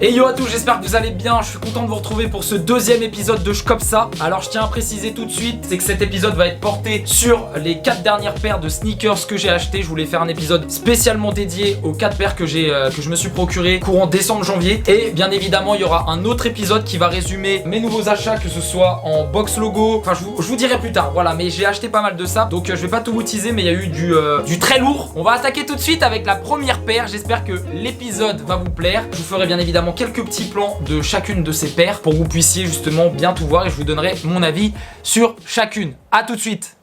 Et yo à tous, j'espère que vous allez bien. Je suis content de vous retrouver pour ce deuxième épisode de Comme ça. Alors je tiens à préciser tout de suite, c'est que cet épisode va être porté sur les 4 dernières paires de sneakers que j'ai acheté. Je voulais faire un épisode spécialement dédié aux 4 paires que je me suis procuré courant décembre-janvier. Et bien évidemment il y aura un autre épisode qui va résumer mes nouveaux achats, que ce soit en box logo. Enfin je vous dirai plus tard, voilà, mais j'ai acheté pas mal de ça. Donc je vais pas tout vous teaser, mais il y a eu du très lourd. On va attaquer tout de suite avec la première paire. J'espère que l'épisode va vous plaire. Je vous ferai bien évidemment quelques petits plans de chacune de ces paires pour que vous puissiez justement bien tout voir et je vous donnerai mon avis sur chacune. A tout de suite.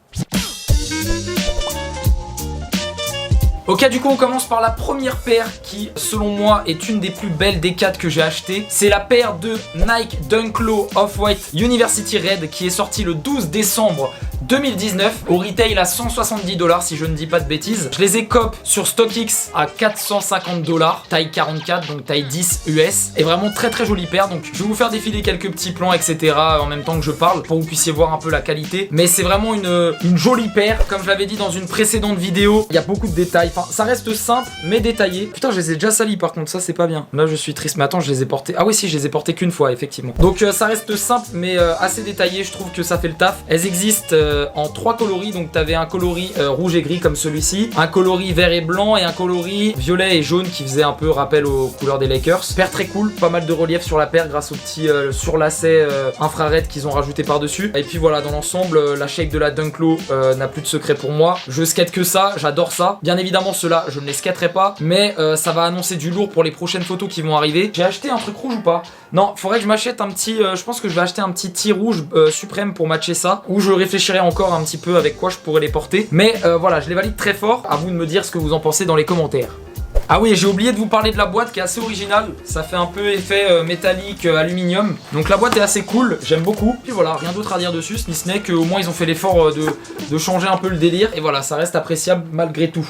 Ok, du coup on commence par la première paire qui selon moi est une des plus belles des 4 que j'ai acheté. C'est la paire de Nike Dunk Low Off-White University Red qui est sortie le 12 décembre 2019 au retail à 170 $, si je ne dis pas de bêtises. Je les ai cop sur StockX à 450 $, taille 44, donc taille 10 US. Et vraiment très très jolie paire. Donc je vais vous faire défiler quelques petits plans, etc. en même temps que je parle pour que vous puissiez voir un peu la qualité. Mais c'est vraiment une jolie paire. Comme je l'avais dit dans une précédente vidéo, il y a beaucoup de détails. Enfin, ça reste simple mais détaillé. Putain, je les ai déjà salis par contre, ça c'est pas bien. Là je suis triste. Mais attends, je les ai portés. Ah oui, si, je les ai portés qu'une fois, effectivement. Donc ça reste simple mais assez détaillé. Je trouve que ça fait le taf. Elles existent en 3 coloris. Donc t'avais un coloris rouge et gris comme celui-ci, un coloris vert et blanc et un coloris violet et jaune qui faisait un peu rappel aux couleurs des Lakers. Paire très cool, pas mal de relief sur la paire grâce au petit surlacet infrared qu'ils ont rajouté par dessus. Et puis voilà, dans l'ensemble la shape de la Dunk Low n'a plus de secret pour moi. Je skate que ça, j'adore ça. Bien évidemment ceux-là je ne les skaterai pas, mais ça va annoncer du lourd pour les prochaines photos qui vont arriver. J'ai acheté un truc rouge ou pas? Non, faudrait que je m'achète un petit je pense que je vais acheter un petit tee rouge suprême pour matcher ça, ou je réfléchirai encore un petit peu avec quoi je pourrais les porter. Mais voilà, je les valide très fort. À vous de me dire ce que vous en pensez dans les commentaires. Ah oui, j'ai oublié de vous parler de la boîte qui est assez originale. Ça fait un peu effet métallique aluminium. Donc la boîte est assez cool, j'aime beaucoup. Puis voilà, rien d'autre à dire dessus, si ce n'est qu'au moins ils ont fait l'effort de changer un peu le délire. Et voilà, ça reste appréciable malgré tout.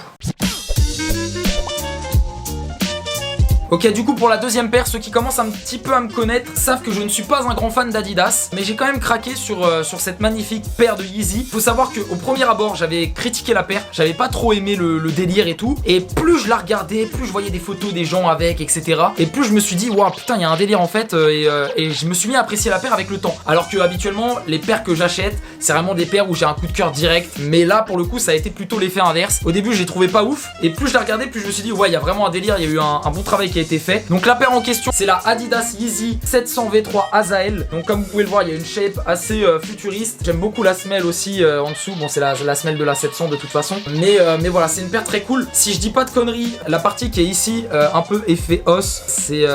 Ok, du coup pour la deuxième paire, ceux qui commencent un petit peu à me connaître savent que je ne suis pas un grand fan d'Adidas, mais j'ai quand même craqué sur cette magnifique paire de Yeezy. Faut savoir qu'au premier abord j'avais critiqué la paire, j'avais pas trop aimé le délire et tout, et plus je la regardais, plus je voyais des photos des gens avec, etc. Et plus je me suis dit waouh putain, il y a un délire en fait, et je me suis mis à apprécier la paire avec le temps. Alors que habituellement les paires que j'achète c'est vraiment des paires où j'ai un coup de cœur direct, mais là pour le coup ça a été plutôt l'effet inverse. Au début je les trouvais pas ouf, et plus je la regardais plus je me suis dit ouais il y a vraiment un délire, il y a eu un bon travail qui a été fait. Donc la paire en question c'est la Adidas Yeezy 700 V3 Azael. Donc comme vous pouvez le voir il y a une shape assez futuriste. J'aime beaucoup la semelle aussi en dessous. Bon c'est la semelle de la 700 de toute façon, mais voilà, c'est une paire très cool. Si je dis pas de conneries, la partie qui est ici un peu effet os, c'est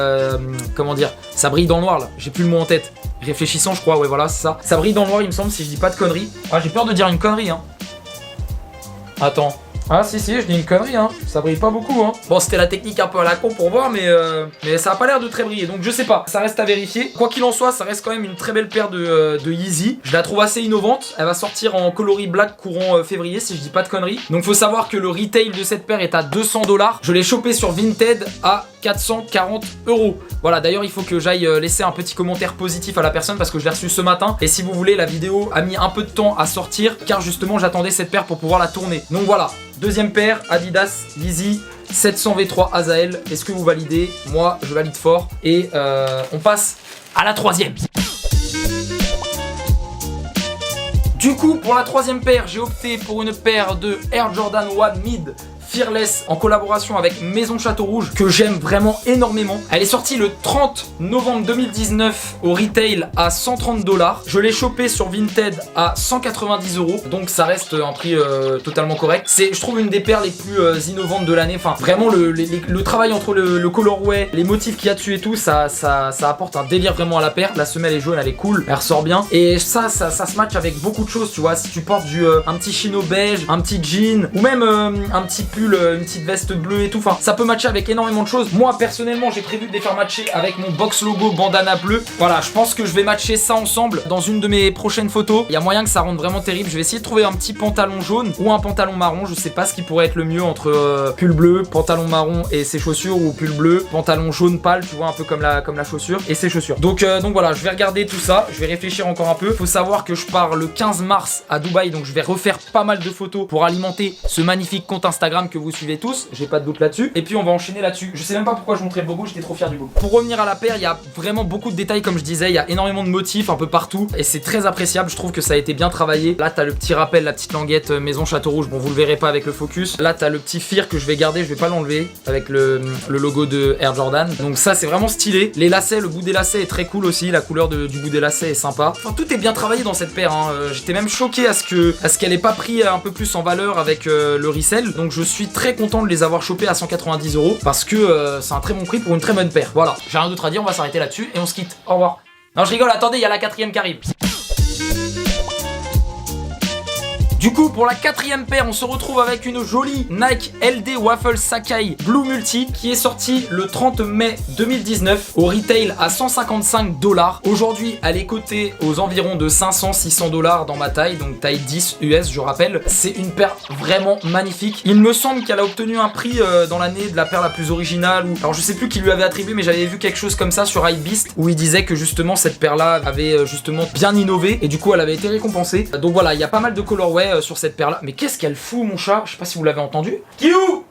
comment dire, ça brille dans le noir là, j'ai plus le mot en tête. Réfléchissant je crois, ouais voilà c'est ça. Ça brille dans le noir il me semble, si je dis pas de conneries. Ah j'ai peur de dire une connerie hein. Attends. Ah si je dis une connerie hein, ça brille pas beaucoup hein. Bon c'était la technique un peu à la con pour voir, mais ça a pas l'air de très briller, donc je sais pas, ça reste à vérifier. Quoi qu'il en soit, ça reste quand même une très belle paire de Yeezy. Je la trouve assez innovante, elle va sortir en coloris black courant février si je dis pas de conneries. Donc faut savoir que le retail de cette paire est à 200 $. Je l'ai chopé sur Vinted à 440 €. Voilà, d'ailleurs il faut que j'aille laisser un petit commentaire positif à la personne parce que je l'ai reçu ce matin. Et si vous voulez, la vidéo a mis un peu de temps à sortir car justement j'attendais cette paire pour pouvoir la tourner. Donc voilà, deuxième paire, Adidas Yeezy 700 V3 Azael. Est-ce que vous validez? Moi je valide fort. Et on passe à la troisième. Du coup pour la troisième paire j'ai opté pour une paire de Air Jordan 1 Mid Fearless en collaboration avec Maison Château Rouge que j'aime vraiment énormément. Elle est sortie le 30 novembre 2019 au retail à 130 $. Je l'ai chopé sur Vinted à 190 €, donc ça reste un prix totalement correct. C'est, je trouve, une des paires les plus innovantes de l'année. Enfin vraiment le travail entre le colorway, les motifs qu'il y a dessus et tout, ça apporte un délire vraiment à la paire. La semelle est jaune, elle est cool, elle ressort bien. Et ça se match avec beaucoup de choses, tu vois. Si tu portes un petit chino beige, un petit jean ou même un petit pull, une petite veste bleue et tout, enfin ça peut matcher avec énormément de choses. Moi personnellement j'ai prévu de les faire matcher avec mon box logo bandana bleu. Voilà, je pense que je vais matcher ça ensemble dans une de mes prochaines photos. Il y a moyen que ça rende vraiment terrible. Je vais essayer de trouver un petit pantalon jaune ou un pantalon marron, je sais pas ce qui pourrait être le mieux entre pull bleu, pantalon marron et ses chaussures, ou pull bleu, pantalon jaune pâle, tu vois, un peu comme la chaussure et ses chaussures. Donc voilà, je vais regarder tout ça, je vais réfléchir encore un peu. Faut savoir que je pars le 15 mars à Dubaï, donc je vais refaire pas mal de photos pour alimenter ce magnifique compte Instagram que vous suivez tous, j'ai pas de doute là-dessus. Et puis on va enchaîner là-dessus. Je sais même pas pourquoi je montrais le logo, j'étais trop fier du logo. Pour revenir à la paire, il y a vraiment beaucoup de détails comme je disais, il y a énormément de motifs un peu partout et c'est très appréciable, je trouve que ça a été bien travaillé. Là t'as le petit rappel, la petite languette maison Château Rouge, bon vous le verrez pas avec le focus. Là t'as le petit fir que je vais garder, je vais pas l'enlever avec le logo de Air Jordan. Donc ça c'est vraiment stylé. Les lacets, le bout des lacets est très cool aussi, la couleur du bout des lacets est sympa. Enfin tout est bien travaillé dans cette paire, hein. J'étais même choqué à ce qu'elle ait pas pris un peu plus en valeur avec le resell. Donc je suis très content de les avoir chopés à 190 € parce que c'est un très bon prix pour une très bonne paire. Voilà, j'ai rien d'autre à dire, on va s'arrêter là-dessus et on se quitte. Au revoir. Non je rigole, attendez, il y a la 4ème qui arrive. Du coup, pour la 4ème paire, on se retrouve avec une jolie Nike LD Waffle Sakai Blue Multi qui est sortie le 30 mai 2019 au retail à 155 $. Aujourd'hui, elle est cotée aux environs de 500-600 $ dans ma taille, donc taille 10 US, je rappelle. C'est une paire vraiment magnifique. Il me semble qu'elle a obtenu un prix dans l'année de la paire la plus originale. Alors, je sais plus qui lui avait attribué, mais j'avais vu quelque chose comme ça sur Hypebeast où il disait que justement cette paire-là avait justement bien innové et du coup, elle avait été récompensée. Donc voilà, il y a pas mal de colorways sur cette paire là. Mais qu'est-ce qu'elle fout mon chat? Je sais pas si vous l'avez entendu. Kiou!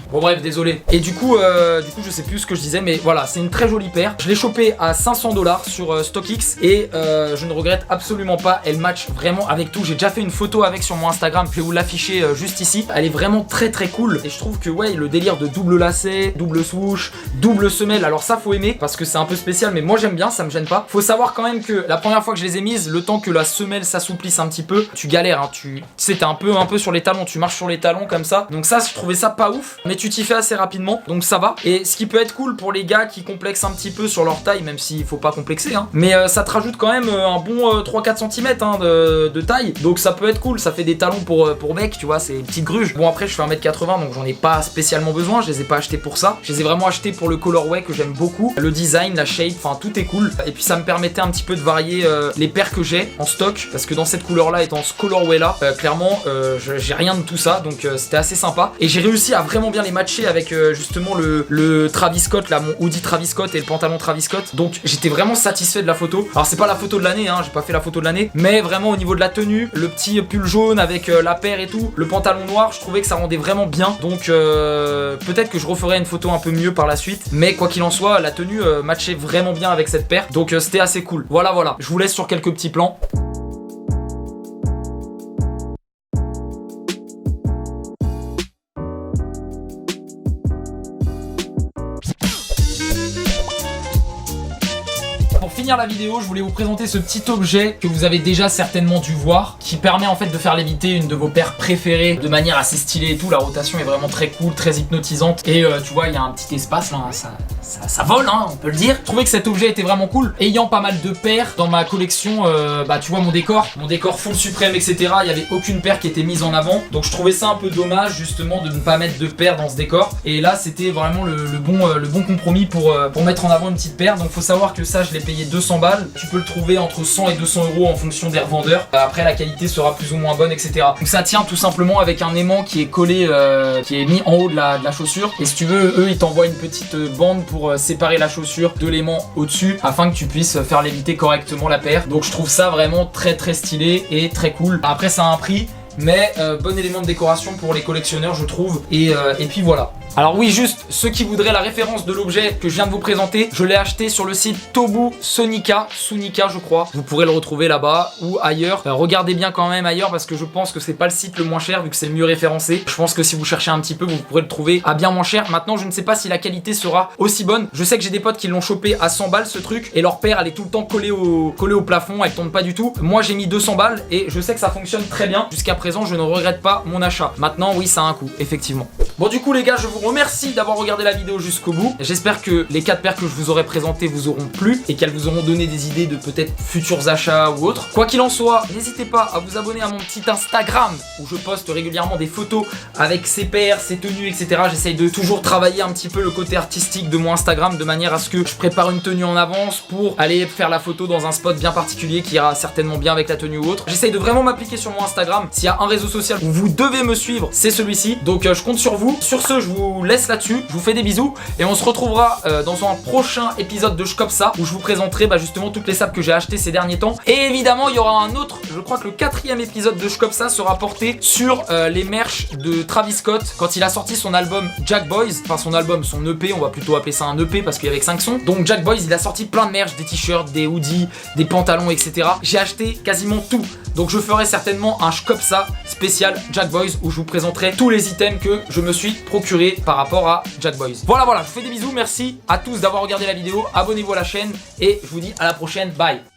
Bon bref, désolé. Et du coup je sais plus ce que je disais, mais voilà, c'est une très jolie paire. Je l'ai chopée à 500 $ sur StockX et je ne regrette absolument pas. Elle match vraiment avec tout. J'ai déjà fait une photo avec sur mon Instagram. Je vais vous l'afficher juste ici. Elle est vraiment très très cool. Et je trouve que ouais, le délire de double lacet, double swoosh, double semelle. Alors ça faut aimer parce que c'est un peu spécial, mais moi j'aime bien, ça me gêne pas. Faut savoir quand même que la première fois que je les ai mises, le temps que la semelle s'assouplisse un petit peu, tu galères. Hein. Tu sais, t'es un peu sur les talons. Tu marches sur les talons comme ça. Donc ça, je trouvais ça pas ouf. Mais tu t'y fais assez rapidement, donc ça va. Et ce qui peut être cool pour les gars qui complexent un petit peu sur leur taille, même s'il faut pas complexer, hein, mais ça te rajoute quand même un bon 3-4 cm hein, de taille, donc ça peut être cool. Ça fait des talons pour mec, tu vois, c'est une petite gruge. Bon après je fais 1m80 donc j'en ai pas spécialement besoin, je les ai pas achetés pour ça, je les ai vraiment achetés pour le colorway que j'aime beaucoup, le design, la shape, enfin tout est cool. Et puis ça me permettait un petit peu de varier les paires que j'ai en stock, parce que dans cette couleur là et dans ce colorway là, clairement j'ai rien de tout ça, donc c'était assez sympa. Et j'ai réussi à vraiment bien les matcher avec justement le Travis Scott là, mon hoodie Travis Scott et le pantalon Travis Scott. Donc j'étais vraiment satisfait de la photo. Alors c'est pas la photo de l'année, hein, j'ai pas fait la photo de l'année, mais vraiment au niveau de la tenue, le petit pull jaune avec la paire et tout, le pantalon noir, je trouvais que ça rendait vraiment bien. Donc peut-être que je referai une photo un peu mieux par la suite, mais quoi qu'il en soit, la tenue matchait vraiment bien avec cette paire. Donc c'était assez cool. Voilà, je vous laisse sur quelques petits plans. Pour finir la vidéo, je voulais vous présenter ce petit objet que vous avez déjà certainement dû voir, qui permet en fait de faire léviter une de vos paires préférées de manière assez stylée et tout. La rotation est vraiment très cool, très hypnotisante et tu vois il y a un petit espace là, ça vole hein, on peut le dire. Je trouvais que cet objet était vraiment cool. Ayant pas mal de paires dans ma collection, tu vois mon décor full suprême etc, il y avait aucune paire qui était mise en avant, donc je trouvais ça un peu dommage justement de ne pas mettre de paire dans ce décor, et là c'était vraiment le bon compromis pour mettre en avant une petite paire. Donc faut savoir que ça je l'ai payé 200 balles, tu peux le trouver entre 100 et 200 € en fonction des revendeurs. Après la qualité sera plus ou moins bonne etc. Donc ça tient tout simplement avec un aimant qui est collé, qui est mis en haut de la chaussure, et si tu veux eux ils t'envoient une petite bande pour séparer la chaussure de l'aimant au-dessus afin que tu puisses faire léviter correctement la paire. Donc je trouve ça vraiment très très stylé et très cool. Après ça a un prix, mais bon élément de décoration pour les collectionneurs je trouve, et puis voilà. Alors oui, juste ceux qui voudraient la référence de l'objet que je viens de vous présenter, je l'ai acheté sur le site Tobu Sunika je crois. Vous pourrez le retrouver là-bas ou ailleurs. Regardez bien quand même ailleurs parce que je pense que c'est pas le site le moins cher vu que c'est le mieux référencé. Je pense que si vous cherchez un petit peu, vous pourrez le trouver à bien moins cher. Maintenant, je ne sais pas si la qualité sera aussi bonne. Je sais que j'ai des potes qui l'ont chopé à 100 balles ce truc et leur paire elle est tout le temps collée au plafond, elle tombe pas du tout. Moi j'ai mis 200 balles et je sais que ça fonctionne très bien. Jusqu'à présent, je ne regrette pas mon achat. Maintenant, oui, ça a un coût, effectivement. Bon du coup les gars, je vous remercie d'avoir regardé la vidéo jusqu'au bout. J'espère que les 4 paires que je vous aurai présentées vous auront plu et qu'elles vous auront donné des idées de peut-être futurs achats ou autres. Quoi qu'il en soit, n'hésitez pas à vous abonner à mon petit Instagram où je poste régulièrement des photos avec ces paires, ces tenues, etc. J'essaye de toujours travailler un petit peu le côté artistique de mon Instagram de manière à ce que je prépare une tenue en avance pour aller faire la photo dans un spot bien particulier qui ira certainement bien avec la tenue ou autre. J'essaye de vraiment m'appliquer sur mon Instagram. S'il y a un réseau social où vous devez me suivre, c'est celui-ci. Donc je compte sur vous. Sur ce, je vous vous laisse là-dessus. Je vous fais des bisous et on se retrouvera dans un prochain épisode de Shkopsa où je vous présenterai justement toutes les sapes que j'ai achetées ces derniers temps. Et évidemment, il y aura un autre, je crois que le 4e épisode de Shkopsa sera porté sur les merch de Travis Scott quand il a sorti son album Jack Boys. Enfin, son EP, on va plutôt appeler ça un EP parce qu'il y avait que 5 sons. Donc, Jack Boys, il a sorti plein de merch, des t-shirts, des hoodies, des pantalons, etc. J'ai acheté quasiment tout. Donc, je ferai certainement un Shkopsa spécial Jack Boys où je vous présenterai tous les items que je me suis procuré par rapport à Jack Boys. Voilà, je vous fais des bisous. Merci à tous d'avoir regardé la vidéo. Abonnez-vous à la chaîne et je vous dis à la prochaine. Bye.